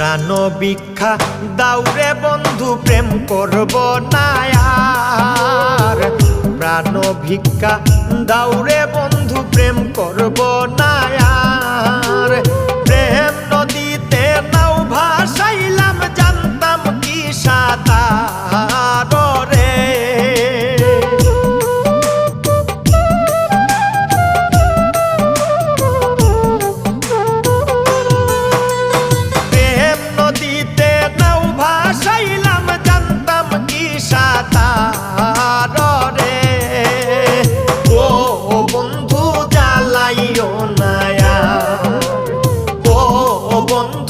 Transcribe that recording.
প্রাণ ভিক্ষা দাউরে বন্ধু প্রেম করব না আর। প্রাণ ভিক্ষা দাউরে বন্ধু প্রেম করব না আর। প্রেম নদীতে নাও ভাসাইলাম জানতাম কি সাঁতার রে। প্রেম নদীতে নাও ভাসাইলাম জানতাম কি সাঁতার রে। ও বন্ধু জ্বালাইও না আর, ও বন্ধু